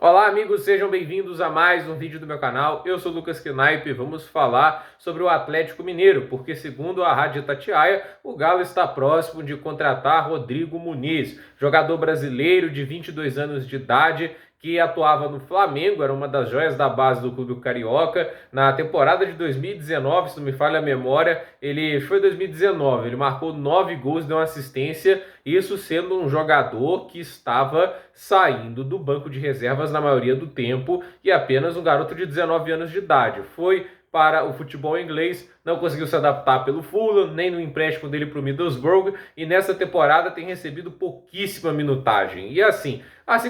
Olá amigos, sejam bem-vindos a mais um vídeo do meu canal. Eu sou o Lucas Knipe e vamos falar sobre o Atlético Mineiro, porque segundo a Rádio Itatiaia, o Galo está próximo de contratar Rodrigo Muniz, jogador brasileiro de 22 anos de idade, que atuava no Flamengo, era uma das joias da base do clube carioca. Na temporada de 2019, se não me falha a memória, foi 2019, ele marcou 9 gols, deu uma assistência, isso sendo um jogador que estava saindo do banco de reservas na maioria do tempo e apenas um garoto de 19 anos de idade. Foi para o futebol inglês, não conseguiu se adaptar pelo Fulham, nem no empréstimo dele para o Middlesbrough, e nessa temporada tem recebido pouquíssima minutagem. E assim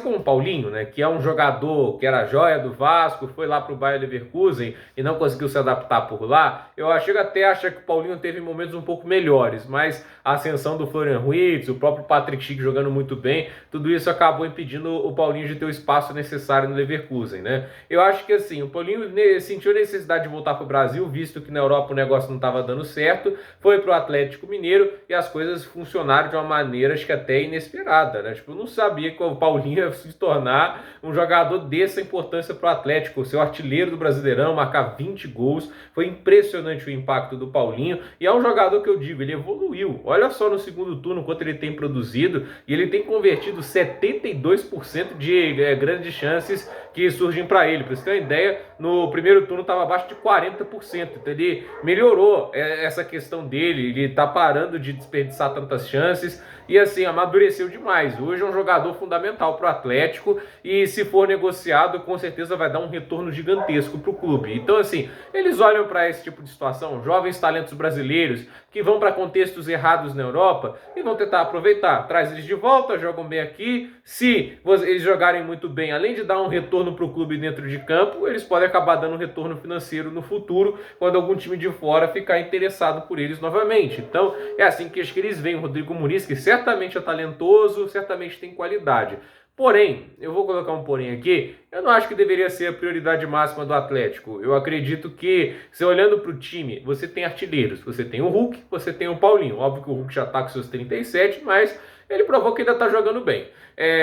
como o Paulinho, né, que é um jogador que era joia do Vasco, foi lá para o Bayer Leverkusen e não conseguiu se adaptar por lá, eu chego até a achar que o Paulinho teve momentos um pouco melhores, mas a ascensão do Florian Wirtz, o próprio Patrick Schick jogando muito bem, tudo isso acabou impedindo o Paulinho de ter o espaço necessário no Leverkusen, né? Eu acho que assim, o Paulinho sentiu a necessidade de voltar para o Brasil, visto que na Europa o negócio não estava dando certo, foi para o Atlético Mineiro e as coisas funcionaram de uma maneira, acho que até inesperada, né? Tipo, eu não sabia que o Paulinho ia se tornar um jogador dessa importância para o Atlético, ser o artilheiro do Brasileirão, marcar 20 gols, foi impressionante o impacto do Paulinho, e é um jogador que eu digo, ele evoluiu, olha só no segundo turno quanto ele tem produzido, e ele tem convertido 72% de grandes chances que surgem para ele. Para você ter uma ideia, no primeiro turno estava abaixo de 40%. Então ele melhorou essa questão dele, ele está parando de desperdiçar tantas chances e assim, amadureceu demais. Hoje é um jogador fundamental para o Atlético e se for negociado, com certeza vai dar um retorno gigantesco para o clube. Então assim, eles olham para esse tipo de situação, jovens talentos brasileiros que vão para contextos errados na Europa e vão tentar aproveitar. Traz eles de volta, jogam bem aqui. Se eles jogarem muito bem, além de dar um retorno para o clube dentro de campo, eles podem acabar dando um retorno financeiro no futuro, quando algum time de fora ficar interessado por eles novamente. Então, é assim que acho que eles veem o Rodrigo Muniz, que certamente é talentoso, certamente tem qualidade. Porém, eu vou colocar um porém aqui, eu não acho que deveria ser a prioridade máxima do Atlético. Eu acredito que, se olhando para o time, você tem artilheiros, você tem o Hulk, você tem o Paulinho. Óbvio que o Hulk já está com seus 37, mas ele provou que ainda está jogando bem.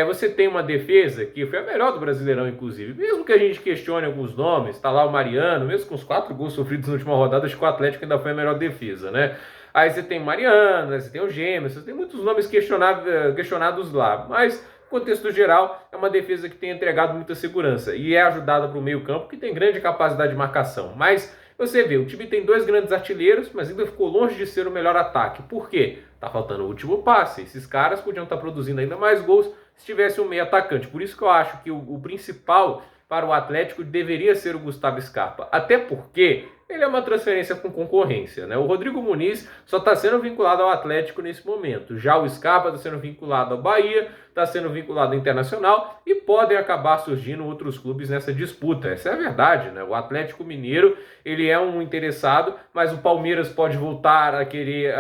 Você tem uma defesa que foi a melhor do Brasileirão, inclusive. Mesmo que a gente questione alguns nomes, está lá o Mariano, mesmo com os 4 gols sofridos na última rodada, acho que o Atlético ainda foi a melhor defesa, né? Aí você tem o Mariano, né? Você tem o Gêmeos, você tem muitos nomes questionados lá, mas no contexto geral, é uma defesa que tem entregado muita segurança e é ajudada para o meio-campo, que tem grande capacidade de marcação. Mas você vê, o time tem 2 grandes artilheiros, mas ainda ficou longe de ser o melhor ataque. Por quê? Tá faltando o último passe. Esses caras podiam estar produzindo ainda mais gols se tivesse um meio atacante. Por isso que eu acho que o principal para o Atlético deveria ser o Gustavo Scarpa. Até porque ele é uma transferência com concorrência, né? O Rodrigo Muniz só está sendo vinculado ao Atlético nesse momento. Já o Scarpa está sendo vinculado ao Bahia, está sendo vinculado ao Internacional e podem acabar surgindo outros clubes nessa disputa. Essa é a verdade, né? O Atlético Mineiro, ele é um interessado, mas o Palmeiras pode voltar a querer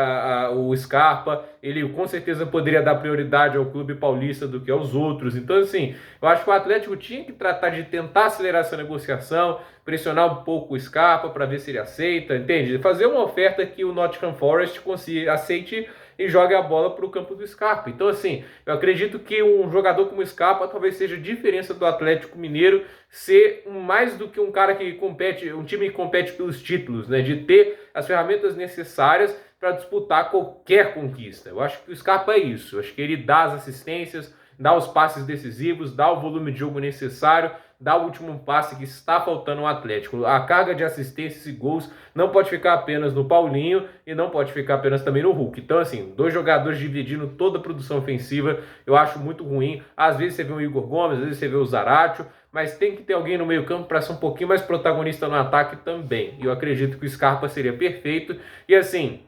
o Scarpa. Ele com certeza poderia dar prioridade ao clube paulista do que aos outros. Então, assim, eu acho que o Atlético tinha que tratar de tentar acelerar essa negociação, pressionar um pouco o Scarpa para ver se ele aceita, entende? Fazer uma oferta que o Nottingham Forest aceite e jogue a bola para o campo do Scarpa. Então, assim, eu acredito que um jogador como o Scarpa talvez seja a diferença do Atlético Mineiro ser mais do que um cara que compete, um time que compete pelos títulos, né? De ter as ferramentas necessárias para disputar qualquer conquista. Eu acho que o Scarpa é isso. Eu acho que ele dá as assistências, dá os passes decisivos, dá o volume de jogo necessário, dá o último passe que está faltando ao Atlético. A carga de assistências e gols não pode ficar apenas no Paulinho e não pode ficar apenas também no Hulk. Então, assim, 2 jogadores dividindo toda a produção ofensiva, eu acho muito ruim. Às vezes você vê o Igor Gomes, às vezes você vê o Zaratio, mas tem que ter alguém no meio campo para ser um pouquinho mais protagonista no ataque também. E eu acredito que o Scarpa seria perfeito. E assim,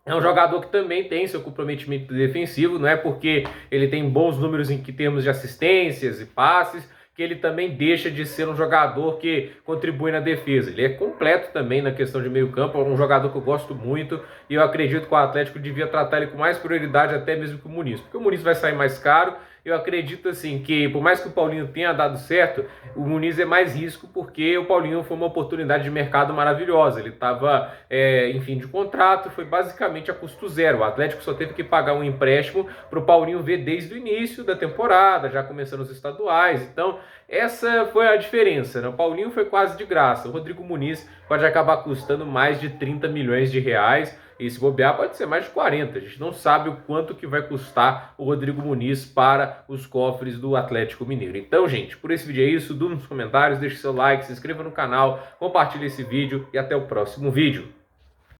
é um jogador que também tem seu comprometimento defensivo, não é porque ele tem bons números em termos de assistências e passes, que ele também deixa de ser um jogador que contribui na defesa. Ele é completo também na questão de meio campo, é um jogador que eu gosto muito e eu acredito que o Atlético devia tratar ele com mais prioridade até mesmo que o Muniz, porque o Muniz vai sair mais caro eu acredito assim que, por mais que o Paulinho tenha dado certo, o Muniz é mais risco porque o Paulinho foi uma oportunidade de mercado maravilhosa. Ele estava em fim de contrato, foi basicamente a custo zero. O Atlético só teve que pagar um empréstimo para o Paulinho ver desde o início da temporada, já começando os estaduais. Então, essa foi a diferença, né? O Paulinho foi quase de graça. O Rodrigo Muniz pode acabar custando mais de 30 milhões de reais. E se bobear pode ser mais de 40. A gente não sabe o quanto que vai custar o Rodrigo Muniz para os cofres do Atlético Mineiro. Então, gente, por esse vídeo é isso. Durma nos comentários, deixe seu like, se inscreva no canal, compartilhe esse vídeo e até o próximo vídeo.